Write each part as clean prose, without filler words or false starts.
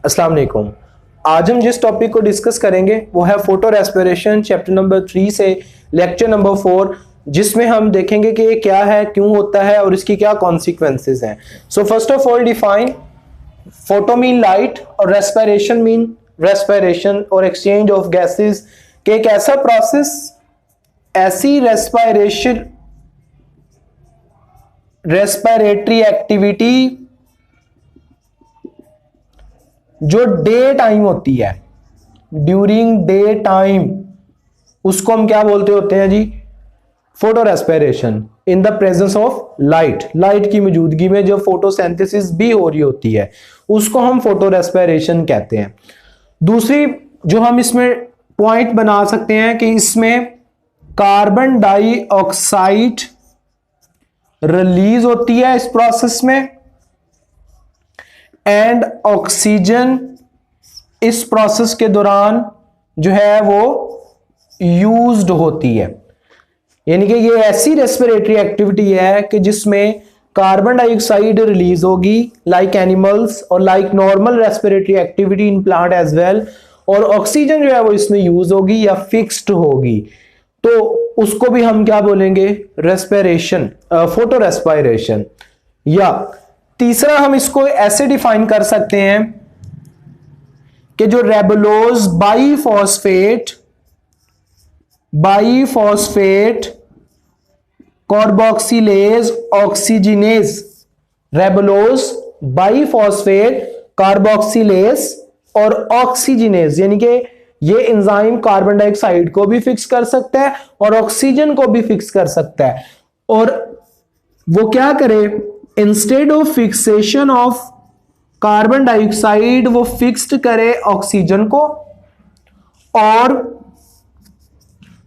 अस्सलाम वालेकुम। आज हम जिस टॉपिक को डिस्कस करेंगे वो है फोटो रेस्पिरेशन, चैप्टर नंबर 3 से लेक्चर नंबर 4, जिसमें हम देखेंगे कि ये क्या है, क्यों होता है और इसकी क्या कॉन्सिक्वेंसेस हैं। So first of all define photo mean light और रेस्पिरेशन मीन रेस्पिरेशन और एक्सचेंज ऑफ गैसेस के एक ऐसा प्रोसेस, ऐसी रेस्पिरेटरी एक्टिविटी जो डे टाइम होती है, ड्यूरिंग डे टाइम, उसको हम क्या बोलते होते हैं जी? Photo respiration. In the presence of light, light की मौजूदगी में जो फोटोसिंथेसिस भी हो रही होती है उसको हम फोटो रेस्पिरेशन कहते हैं। दूसरी जो हम इसमें पॉइंट बना सकते हैं कि इसमें कार्बन डाइऑक्साइड रिलीज होती है इस प्रोसेस में, एंड ऑक्सीजन इस प्रोसेस के दौरान जो है वो यूज्ड होती है। यानी कि ये ऐसी रेस्पिरेटरी एक्टिविटी है कि जिसमें कार्बन डाइऑक्साइड रिलीज होगी लाइक एनिमल्स और like normal respiratory activity in plant as well, और ऑक्सीजन जो है वो इसमें यूज होगी या फिक्स्ड होगी, तो उसको भी हम क्या बोलेंगे? Respiration, photo respiration. या तीसरा हम इसको ऐसे डिफाइन कर सकते हैं कि जो रेबुलोज बाईफॉस्फेट कार्बोक्सिलेज ऑक्सीजिनेज, रेबुलोज बाईफॉस्फेट कार्बोक्सिलेज और ऑक्सीजिनेज, यानी कि ये एंजाइम कार्बन डाइऑक्साइड को भी फिक्स कर सकता है और ऑक्सीजन को भी फिक्स कर सकता है। और वो क्या करे? Instead of fixation of carbon dioxide वो फिक्स्ड करे ऑक्सीजन को, और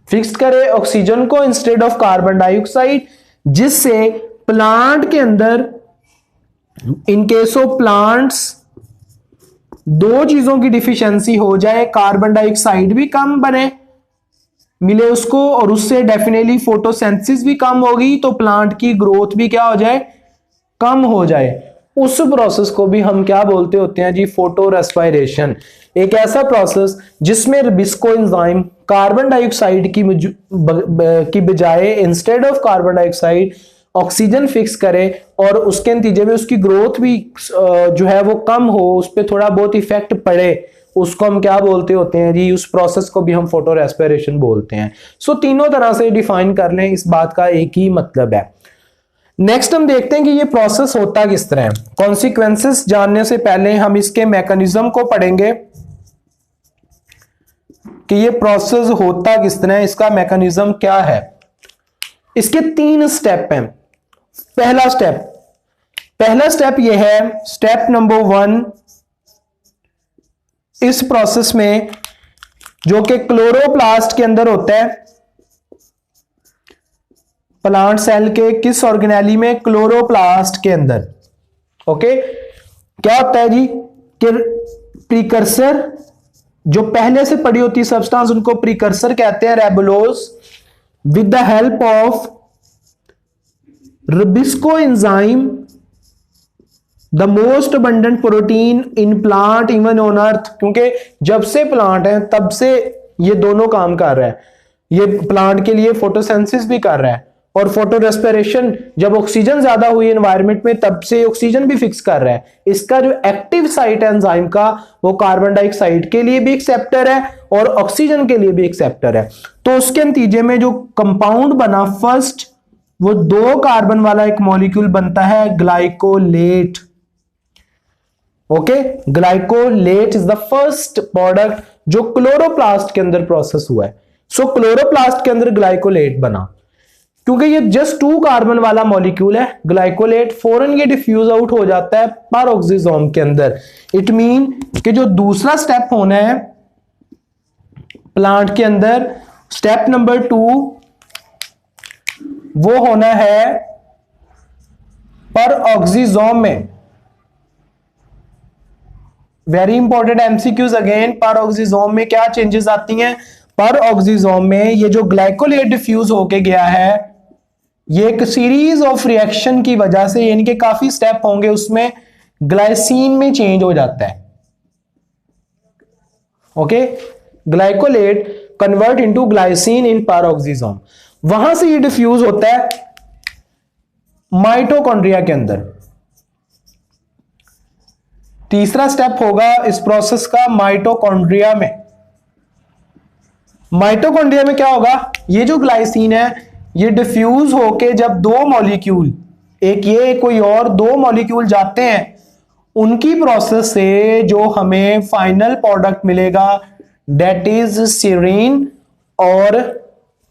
फिक्स्ड करे ऑक्सीजन को इंस्टेड ऑफ कार्बन डाइऑक्साइड, जिससे प्लांट के अंदर, इन केस ऑफ प्लांट्स, दो चीजों की डिफिशियंसी हो जाए, कार्बन डाइऑक्साइड भी कम बने मिले उसको, और उससे डेफिनेटली फोटोसिंथेसिस भी कम होगी, तो प्लांट की ग्रोथ भी क्या हो जाए? कम हो जाए। उस प्रोसेस को भी हम क्या बोलते होते हैं जी? Photo respiration. एक ऐसा प्रोसेस जिसमें रिबिस्को एंजाइम कार्बन डाइऑक्साइड की बजाय instead of carbon dioxide oxygen fix करे, और उसके नतीजे में उसकी ग्रोथ भी जो है वो कम हो, उस पर थोड़ा बहुत इफेक्ट पड़े, उसको हम क्या बोलते होते हैं जी? उस प्रोसेस को भी हम फोटो रेस्पिरेशन बोलते हैं। सो तीनों तरह से डिफाइन कर लें, इस बात का एक ही मतलब है। नेक्स्ट हम देखते हैं कि ये प्रोसेस होता किस तरह है। कॉन्सिक्वेंसेस जानने से पहले हम इसके मैकेनिज्म को पढ़ेंगे कि ये प्रोसेस होता किस तरह है, इसका मैकेनिज्म क्या है। इसके 3 स्टेप हैं। पहला स्टेप ये है, स्टेप नंबर 1, इस प्रोसेस में जो कि क्लोरोप्लास्ट के अंदर होता है, प्लांट सेल के किस ऑर्गेनेली में? क्लोरोप्लास्ट के अंदर। ओके, क्या होता है जी? कि प्रीकर्सर, जो पहले से पड़ी होती सब्सटेंस, उनको प्रीकर्सर कहते हैं, ribulose, with the help of rubisco enzyme, the most abundant protein in plant even on earth, क्योंकि जब से प्लांट है तब से ये दोनों काम कर रहा है। ये प्लांट के लिए फोटोसिंथेसिस भी कर रहा है, और फोटो रेस्पिरेशन, जब ऑक्सीजन ज्यादा हुई एनवायरनमेंट में तब से ऑक्सीजन भी फिक्स कर रहा है। इसका जो एक्टिव साइट है एंजाइम का, वो कार्बन डाइऑक्साइड के लिए भी एक्सेप्टर है और ऑक्सीजन के लिए भी एक्सेप्टर है। तो उसके नतीजे में जो कंपाउंड बना फर्स्ट, वो 2 कार्बन वाला एक मॉलिक्यूल बनता है, glycolate. Okay, glycolate is the first product जो क्लोरोप्लास्ट के अंदर प्रोसेस हुआ है। सो क्लोरोप्लास्ट के अंदर ग्लाइकोलेट बना, क्योंकि ये जस्ट 2 कार्बन वाला मॉलिक्यूल है। ग्लाइकोलेट फौरन ये डिफ्यूज आउट हो जाता है पेरोक्सिसोम के अंदर। इट मीन कि जो दूसरा स्टेप होना है प्लांट के अंदर, स्टेप नंबर 2, वो होना है पेरोक्सिसोम में। Very important MCQs again. Peroxisome में क्या चेंजेस आती हैं? पेरोक्सिसोम में ये जो ग्लाइकोलेट डिफ्यूज होके गया है, ये एक सीरीज ऑफ रिएक्शन की वजह से, यानी कि काफी स्टेप होंगे उसमें, ग्लाइसिन में चेंज हो जाता है। Okay, glycolate convert into glycine in peroxisome, वहां से ये डिफ्यूज होता है माइटोकॉन्ड्रिया के अंदर। तीसरा स्टेप होगा इस प्रोसेस का माइटोकॉन्ड्रिया में। माइटोकॉन्ड्रिया में क्या होगा, ये जो ग्लाइसिन है ये डिफ्यूज होके जब दो मॉलिक्यूल, एक ये कोई और, दो मॉलिक्यूल जाते हैं, उनकी प्रोसेस से जो हमें फाइनल प्रोडक्ट मिलेगा दैट इज सीरीन, और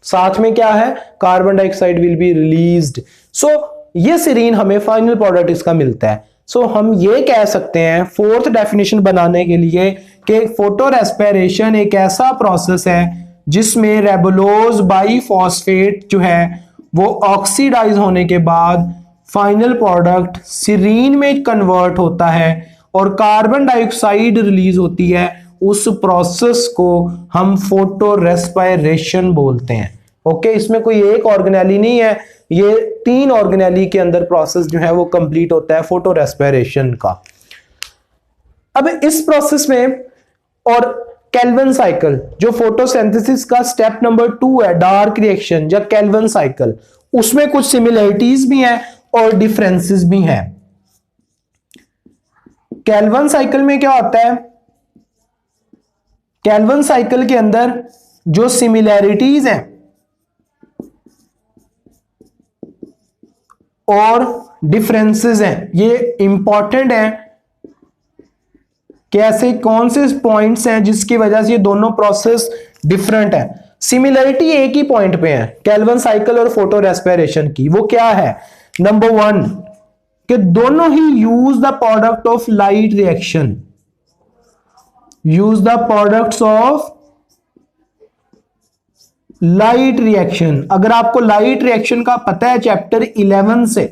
साथ में क्या है, carbon dioxide will be released. So ये सीरीन हमें फाइनल प्रोडक्ट इसका मिलता है। सो हम ये कह सकते हैं फोर्थ डेफिनेशन बनाने के लिए कि फोटो रेस्पिरेशन एक ऐसा प्रोसेस है जिसमें रेबुलोज बाइफॉस्फेट जो है वो ऑक्सीडाइज होने के बाद फाइनल प्रोडक्ट सीरीन में कन्वर्ट होता है और कार्बन डाइऑक्साइड रिलीज होती है। उस प्रोसेस को हम फोटो रेस्पिरेशन बोलते हैं। ओके, इसमें कोई एक ऑर्गेनेली नहीं है, ये 3 ऑर्गेनेली के अंदर प्रोसेस जो है वो कंप्लीट होता है फोटो रेस्पिरेशन का। अब इस प्रोसेस में और केल्विन साइकिल जो फोटोसिंथेसिस का स्टेप नंबर 2 है, डार्क रिएक्शन या केल्विन साइकिल, उसमें कुछ सिमिलरिटीज भी हैं और डिफरेंसेस भी हैं। केल्विन साइकिल में क्या होता है, केल्विन साइकिल के अंदर जो सिमिलैरिटीज हैं और डिफरेंसेस हैं, ये इंपॉर्टेंट हैं कि ऐसे कौन से पॉइंट्स हैं जिसकी वजह से ये दोनों प्रोसेस डिफरेंट है। सिमिलरिटी एक ही पॉइंट पे है केल्विन साइकिल और फोटो रेस्पिरेशन की, वो क्या है, नंबर 1 कि दोनों ही use the product of light reaction, use the products of light reaction. अगर आपको लाइट रिएक्शन का पता है चैप्टर 11 से,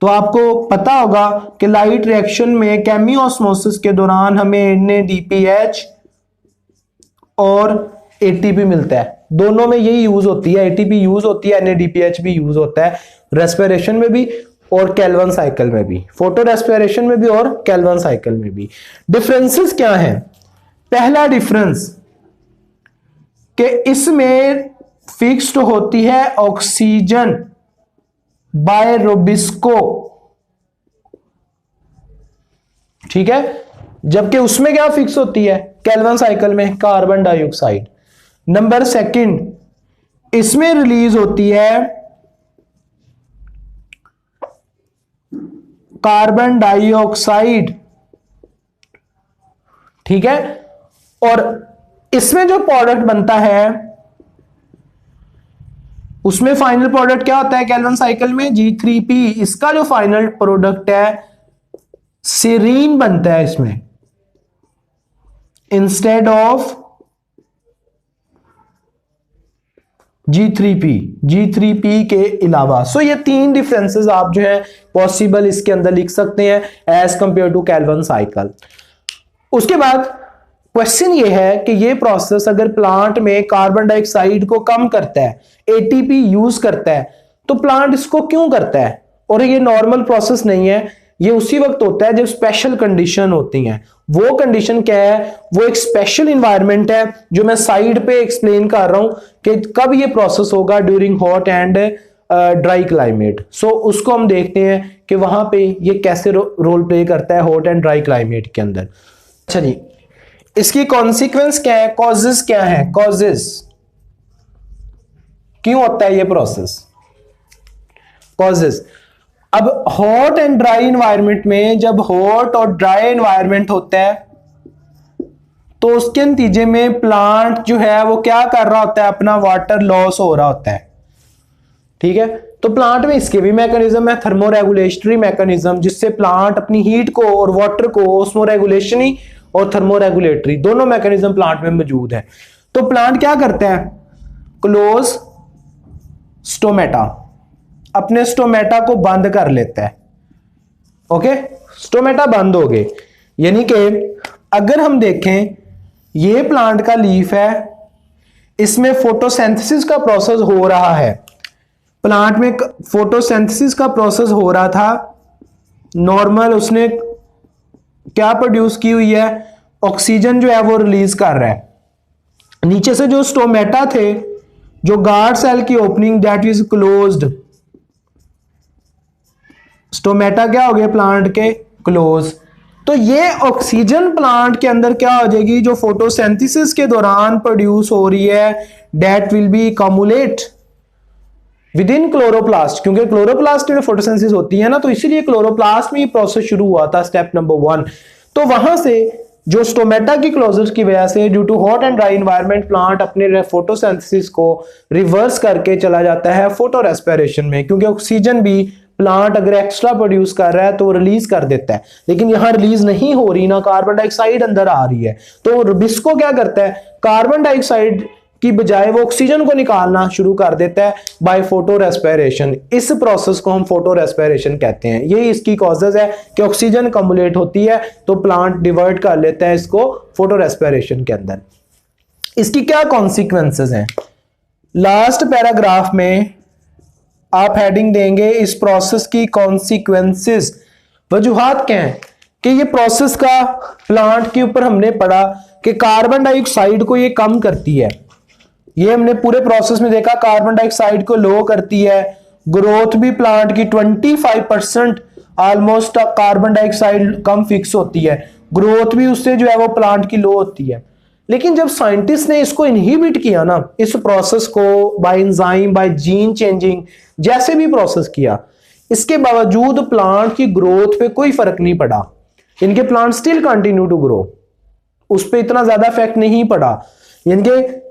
तो आपको पता होगा कि लाइट रिएक्शन में केमियोस्मोसिस के दौरान हमें NADPH और ATP मिलता है। दोनों में यही यूज होती है, ATP यूज होती है, NADPH भी यूज होता है, रेस्पिरेशन में भी और केल्विन साइकिल में भी, फोटो रेस्पिरेशन में भी और केल्विन साइकिल में भी। डिफरेंसेस क्या हैं, पहला डिफरेंस कि इसमें फिक्स्ड होती है ऑक्सीजन बाय रोबिस्को, ठीक है, जबकि उसमें क्या फिक्स होती है केल्विन साइकिल में, कार्बन डाइऑक्साइड। नंबर 2 इसमें रिलीज होती है कार्बन डाइऑक्साइड, ठीक है, और इसमें जो प्रोडक्ट बनता है उसमें फाइनल प्रोडक्ट क्या होता है केल्विन साइकिल में, G3P। इसका जो फाइनल प्रोडक्ट है सीरीन बनता है इसमें इंस्टेड ऑफ G3P के अलावा। सो ये 3 डिफरेंसेस आप जो है पॉसिबल इसके अंदर लिख सकते हैं as compare to Calvin cycle. उसके बाद क्वेश्चन ये है कि ये प्रोसेस अगर प्लांट में कार्बन डाइऑक्साइड को कम करता है, ATP यूज करता है, तो प्लांट इसको क्यों करता है? और ये नॉर्मल प्रोसेस नहीं है, ये उसी वक्त होता है जब स्पेशल कंडीशन होती हैं। वो कंडीशन क्या है, वो एक स्पेशल इन्वायरमेंट है जो मैं साइड पे एक्सप्लेन कर रहा हूं कि कब ये प्रोसेस होगा, during hot and dry climate. So उसको हम देखते हैं कि वहां पे ये कैसे रोल प्ले करता है हॉट एंड ड्राई क्लाइमेट के अंदर। अच्छा जी, इसकी कॉन्सिक्वेंस क्या है, कॉजेस क्या है, कॉजेस क्यों होता है ये प्रोसेस, कॉजेस। अब हॉट एंड ड्राई एनवायरनमेंट में जब हॉट और ड्राई एनवायरनमेंट होता है तो उसके नतीजे में प्लांट जो है वो क्या कर रहा होता है, अपना वाटर लॉस हो रहा होता है, ठीक है। तो प्लांट में इसके भी मैकेनिज्म है, थर्मोरेगुलेटरी मैकेनिज्म, जिससे प्लांट अपनी हीट को और वाटर को ऑस्मोरेगुलेशनरी और थर्मोरेगुलेटरी दोनों मैकेनिज्म प्लांट में मौजूद है। तो प्लांट क्या करता है, क्लोज स्टोमेटा, अपने स्टोमेटा को बंद कर लेता है। ओके, स्टोमेटा बंद हो गए, यानी कि अगर हम देखें ये प्लांट का लीफ है, इसमें फोटोसिंथेसिस का प्रोसेस हो रहा है, प्लांट में फोटोसिंथेसिस का प्रोसेस हो रहा था नॉर्मल, उसने क्या प्रोड्यूस की हुई है, ऑक्सीजन जो है वो रिलीज कर रहा है। नीचे से जो स्टोमेटा थे, जो गार्ड सेल की opening that is closed, stomata क्या हो गए प्लांट के क्लोज। तो ये ऑक्सीजन प्लांट के अंदर क्या हो जाएगी, जो फोटोसिंथेसिस के दौरान प्रोड्यूस हो रही है that will be cumulate within chloroplast, क्योंकि क्लोरोप्लास्ट में फोटोसिंथेसिस होती है ना, तो इसीलिए क्लोरोप्लास्ट में ये प्रोसेस शुरू हुआ था, स्टेप नंबर 1। तो वहां से जो स्टोमेटा की क्लोजर की वजह से due to hot and dry environment plant अपने फोटोसिंथेसिस को रिवर्स करके चला जाता है फोटो रेस्पिरेशन में, क्योंकि ऑक्सीजन भी प्लांट अगर एक्स्ट्रा प्रोड्यूस कर रहा है तो रिलीज कर देता है, लेकिन यहां रिलीज नहीं हो रही ना, कार्बन डाइऑक्साइड अंदर आ रही है। तो रुबिस्को क्या करता है, कार्बन डाइऑक्साइड की बजाय वो ऑक्सीजन को निकालना शुरू कर देता है बाय फोटो रेस्पिरेशन। इस प्रोसेस को हम फोटो रेस्पिरेशन कहते हैं। ये इसकी कॉजेज है कि ऑक्सीजन कम्युलेट होती है तो प्लांट डिवर्ट कर लेता है इसको फोटो रेस्पिरेशन के अंदर। इसकी क्या कॉन्सिक्वेंसेज हैं, लास्ट पैराग्राफ में आप हेडिंग देंगे इस प्रोसेस की कॉन्सिक्वेंसेज। वजूहात क्या है कि ये प्रोसेस का प्लांट के ऊपर हमने पढ़ा कि कार्बन डाइऑक्साइड को ये कम करती है, ये हमने पूरे प्रोसेस में देखा, कार्बन डाइऑक्साइड को लो करती है, ग्रोथ भी प्लांट की 25% ऑलमोस्ट कार्बन डाइऑक्साइड कम फिक्स होती है, ग्रोथ भी उससे जो है वो प्लांट की लो होती है। लेकिन जब साइंटिस्ट ने इसको इनहिबिट किया ना, इस प्रोसेस को bye enzyme by gene changing जैसे भी प्रोसेस किया, इसके बावजूद प्लांट की ग्रोथ पे कोई फर्क नहीं पड़ा, इनके plant still continue to grow, उस पर इतना ज्यादा इफेक्ट नहीं पड़ा इनके।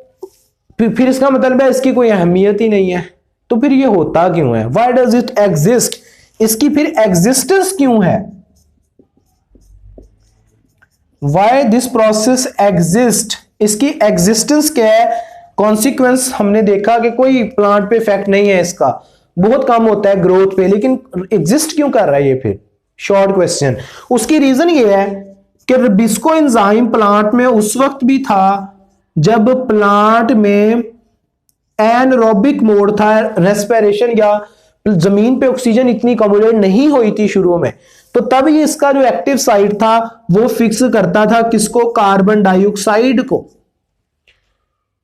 फिर इसका मतलब है इसकी कोई अहमियत ही नहीं है। तो फिर ये होता क्यों है, व्हाई डज इट एग्जिस्ट, इसकी फिर एग्जिस्टेंस क्यों है, व्हाई दिस प्रोसेस एग्जिस्ट, इसकी एग्जिस्टेंस क्या है। कॉन्सिक्वेंस हमने देखा कि कोई प्लांट पे इफेक्ट नहीं है इसका, बहुत कम होता है ग्रोथ पे, लेकिन एग्जिस्ट क्यों कर रहा है ये फिर, शॉर्ट क्वेश्चन। उसकी रीजन ये है कि रुबिस्को एंजाइम प्लांट में उस वक्त भी था जब प्लांट में एनरोबिक मोड था, रेस्पिरेशन या जमीन पे ऑक्सीजन इतनी कम्युलेट नहीं हुई थी शुरू में, तो तब ये इसका जो एक्टिव साइट था वो फिक्स करता था किसको, कार्बन डाइऑक्साइड को,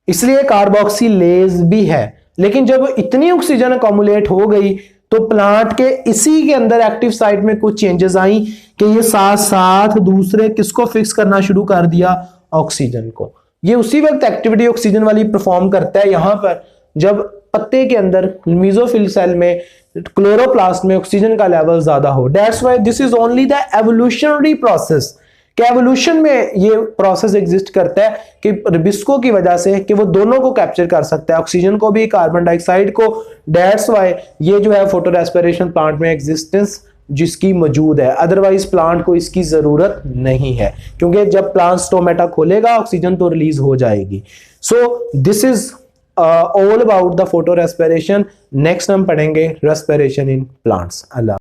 इसलिए कार्बोक्सिलेज भी है। लेकिन जब इतनी ऑक्सीजन कम्युलेट हो गई तो प्लांट के इसी के अंदर एक्टिव साइट में कुछ चेंजेस आई कि ये साथ साथ दूसरे किसको फिक्स करना शुरू कर दिया, ऑक्सीजन को। ये उसी वक्त एक्टिविटी ऑक्सीजन वाली परफॉर्म करता है यहां पर जब पत्ते के अंदर मेसोफिल सेल में क्लोरोप्लास्ट में ऑक्सीजन का लेवल ज्यादा हो। That's why this is only the evolutionary process, कि एवोल्यूशन में ये प्रोसेस एग्जिस्ट करता है कि रुबिस्को की वजह से कि वो दोनों को कैप्चर कर सकता है, ऑक्सीजन को भी कार्बन डाइऑक्साइड को। दैट्स व्हाई ये जो है फोटो रेस्पिरेशन प्लांट में एग्जिस्टेंस जिसकी मौजूद है, अदरवाइज प्लांट को इसकी जरूरत नहीं है, क्योंकि जब प्लांट स्टोमेटा खोलेगा ऑक्सीजन तो रिलीज हो जाएगी। So this is all about the photo respiration. Next हम पढ़ेंगे रेस्पिरेशन इन प्लांट्स। अल्लाह।